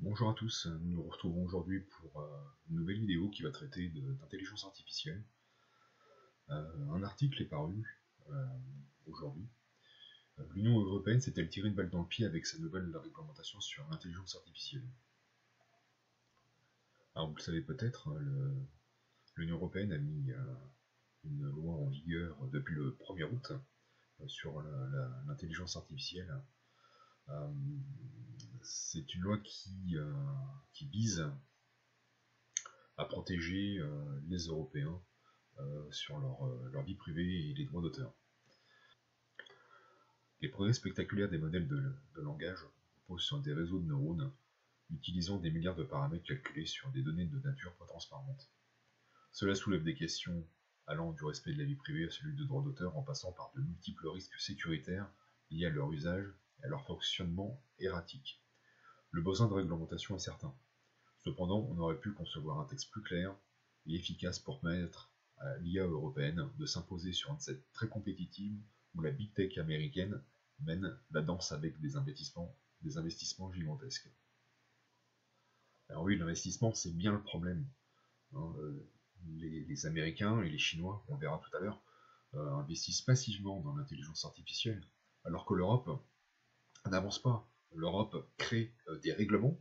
Bonjour à tous, nous nous retrouvons aujourd'hui pour une nouvelle vidéo qui va traiter d'intelligence artificielle. Un article est paru euh, aujourd'hui. L'Union européenne s'est-elle tirée une balle dans le pied avec sa nouvelle réglementation sur l'intelligence artificielle? Alors vous le savez peut-être, l'Union européenne a mis une loi en vigueur depuis le 1er août sur l'intelligence artificielle. Euh, c'est une loi qui vise à protéger les Européens sur leur vie privée et les droits d'auteur. Les progrès spectaculaires des modèles de langage reposent sur des réseaux de neurones utilisant des milliards de paramètres calculés sur des données de nature pas transparente. Cela soulève des questions allant du respect de la vie privée à celui de droits d'auteur en passant par de multiples risques sécuritaires liés à leur usage et à leur fonctionnement erratique. Le besoin de réglementation est certain. Cependant, on aurait pu concevoir un texte plus clair et efficace pour permettre à l'IA européenne de s'imposer sur une scène très compétitive où la big tech américaine mène la danse avec des investissements gigantesques. Alors oui, l'investissement, c'est bien le problème. Hein, les Américains et les Chinois, on verra tout à l'heure, investissent massivement dans l'intelligence artificielle, alors que l'Europe n'avance pas. L'Europe crée des règlements,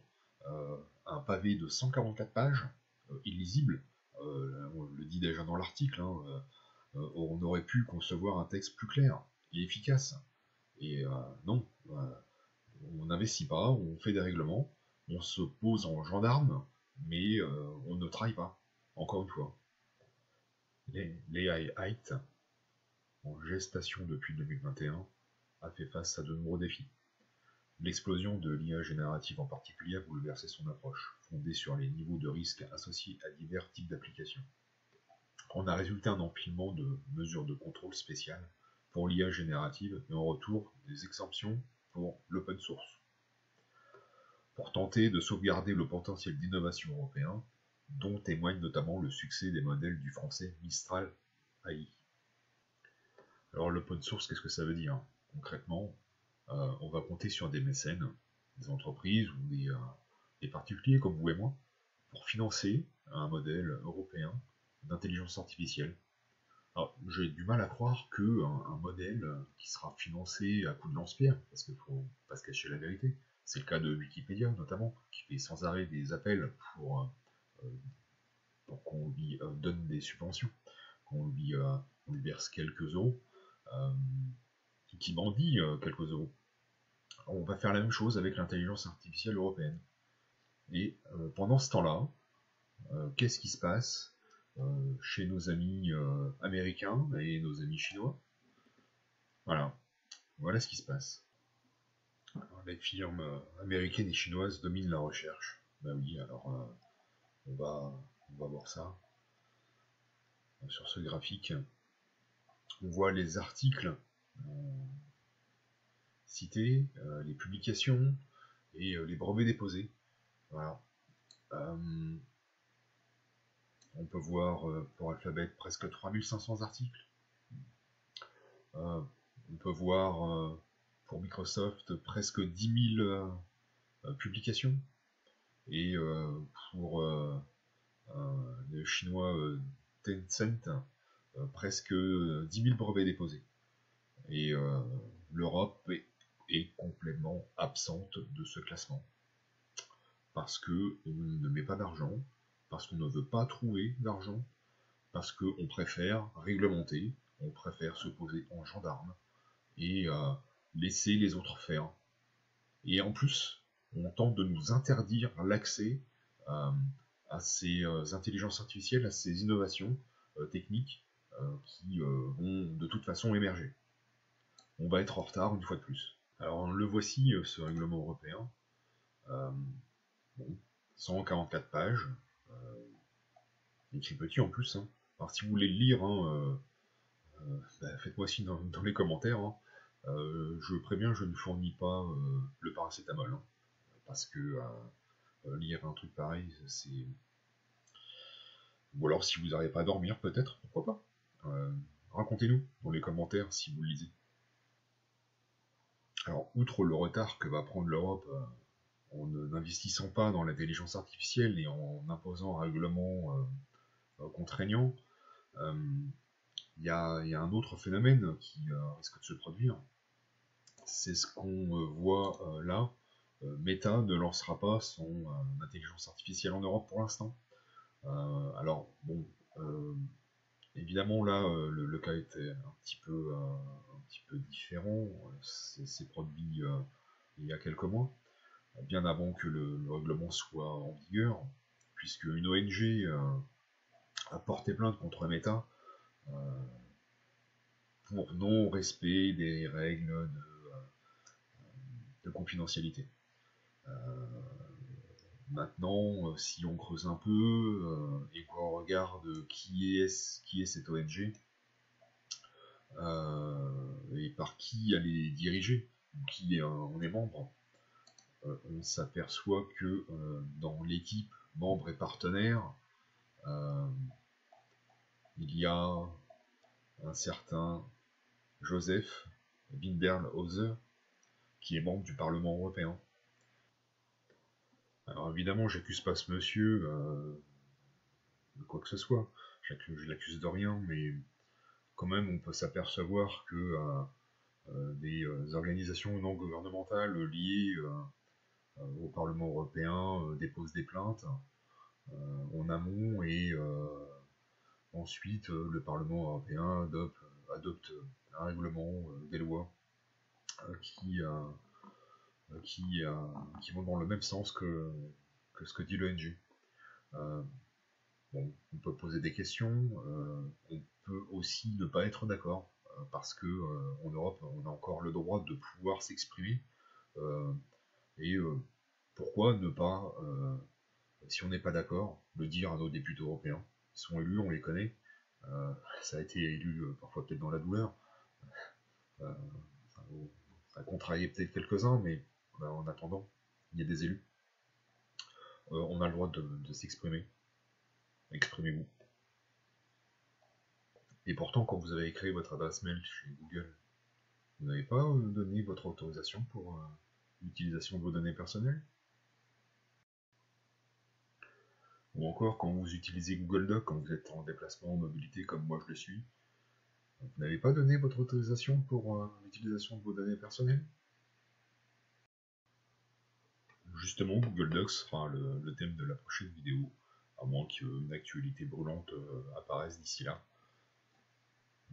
un pavé de 144 pages, illisible, on le dit déjà dans l'article, hein, on aurait pu concevoir un texte plus clair et efficace. Et non, on n'investit pas, on fait des règlements, on se pose en gendarme, mais on ne travaille pas, encore une fois. L'AI Act, en gestation depuis 2021, a fait face à de nombreux défis. L'explosion de l'IA générative en particulier a bouleversé son approche, fondée sur les niveaux de risque associés à divers types d'applications. On a résulté un empilement de mesures de contrôle spéciales pour l'IA générative et en retour des exemptions pour l'open source. Pour tenter de sauvegarder le potentiel d'innovation européen, dont témoigne notamment le succès des modèles du français Mistral AI. Alors l'open source, qu'est-ce que ça veut dire? Concrètement, on va compter sur des mécènes, des entreprises ou des particuliers comme vous et moi, pour financer un modèle européen d'intelligence artificielle. Alors, j'ai du mal à croire qu'un modèle qui sera financé à coup de lance-pierre, parce qu'il ne faut pas se cacher la vérité, c'est le cas de Wikipédia notamment, qui fait sans arrêt des appels pour qu'on lui donne des subventions, on lui verse quelques euros, euh, qui bandit quelques euros. On va faire la même chose avec l'intelligence artificielle européenne. Et pendant ce temps-là, qu'est-ce qui se passe chez nos amis américains et nos amis chinois? Voilà ce qui se passe. Alors, les firmes américaines et chinoises dominent la recherche. Ben oui, alors on va voir ça sur ce graphique. On voit les articles cités, les publications et les brevets déposés. Voilà. On peut voir pour Alphabet presque 3500 articles. On peut voir pour Microsoft presque 10 000 publications. Et pour le chinois Tencent, presque 10 000 brevets déposés. Et l'Europe est complètement absente de ce classement. Parce qu'on ne met pas d'argent, parce qu'on ne veut pas trouver d'argent, parce qu'on préfère réglementer, on préfère se poser en gendarme et laisser les autres faire. Et en plus, on tente de nous interdire l'accès à ces intelligences artificielles, à ces innovations techniques qui vont de toute façon émerger. On va être en retard une fois de plus. Alors le voici, ce règlement européen. Bon, 144 pages, écrit petit en plus. Hein. Alors si vous voulez le lire, hein, faites-moi signe dans les commentaires. Hein. Je préviens, je ne fournis pas le paracétamol. Hein, parce que lire un truc pareil, c'est... Ou alors si vous n'arrivez pas à dormir, peut-être, pourquoi pas. Racontez-nous dans les commentaires si vous le lisez. Alors, outre le retard que va prendre l'Europe en n'investissant pas dans l'intelligence artificielle et en imposant un règlement contraignant, il y a un autre phénomène qui risque de se produire. C'est ce qu'on voit là. Meta ne lancera pas son intelligence artificielle en Europe pour l'instant. Alors, bon, évidemment, là, le cas était un petit peu différent. C'est produit il y a quelques mois, bien avant que le règlement soit en vigueur, puisque une ONG a porté plainte contre Meta pour non-respect des règles de confidentialité. Maintenant, si on creuse un peu et qu'on regarde qui est cette ONG et par qui elle est dirigée, qui en est membre, on s'aperçoit que dans l'équipe membres et partenaires, il y a un certain Joseph Winberl-Hauser qui est membre du Parlement européen. Alors évidemment, j'accuse pas ce monsieur de quoi que ce soit, je l'accuse de rien, mais quand même on peut s'apercevoir que des organisations non gouvernementales liées au Parlement européen déposent des plaintes en amont et ensuite le Parlement européen adopte un règlement, des lois qui vont dans le même sens que ce que dit l'ONG. Bon, on peut poser des questions, on peut aussi ne pas être d'accord, parce que en Europe, on a encore le droit de pouvoir s'exprimer, et pourquoi ne pas, si on n'est pas d'accord, le dire à nos députés européens. Ils sont élus, on les connaît, ça a été élu parfois peut-être dans la douleur, ça a contrarié peut-être quelques-uns, mais en attendant, il y a des élus. On a le droit de s'exprimer. Exprimez-vous. Et pourtant, quand vous avez créé votre adresse mail chez Google, vous n'avez pas donné votre autorisation pour l'utilisation de vos données personnelles? Ou encore, quand vous utilisez Google Docs, quand vous êtes en déplacement, en mobilité, comme moi je le suis, vous n'avez pas donné votre autorisation pour l'utilisation de vos données personnelles? Justement, Google Docs sera le thème de la prochaine vidéo, à moins qu'une actualité brûlante apparaisse d'ici là.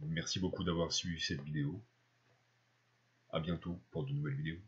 Merci beaucoup d'avoir suivi cette vidéo. A bientôt pour de nouvelles vidéos.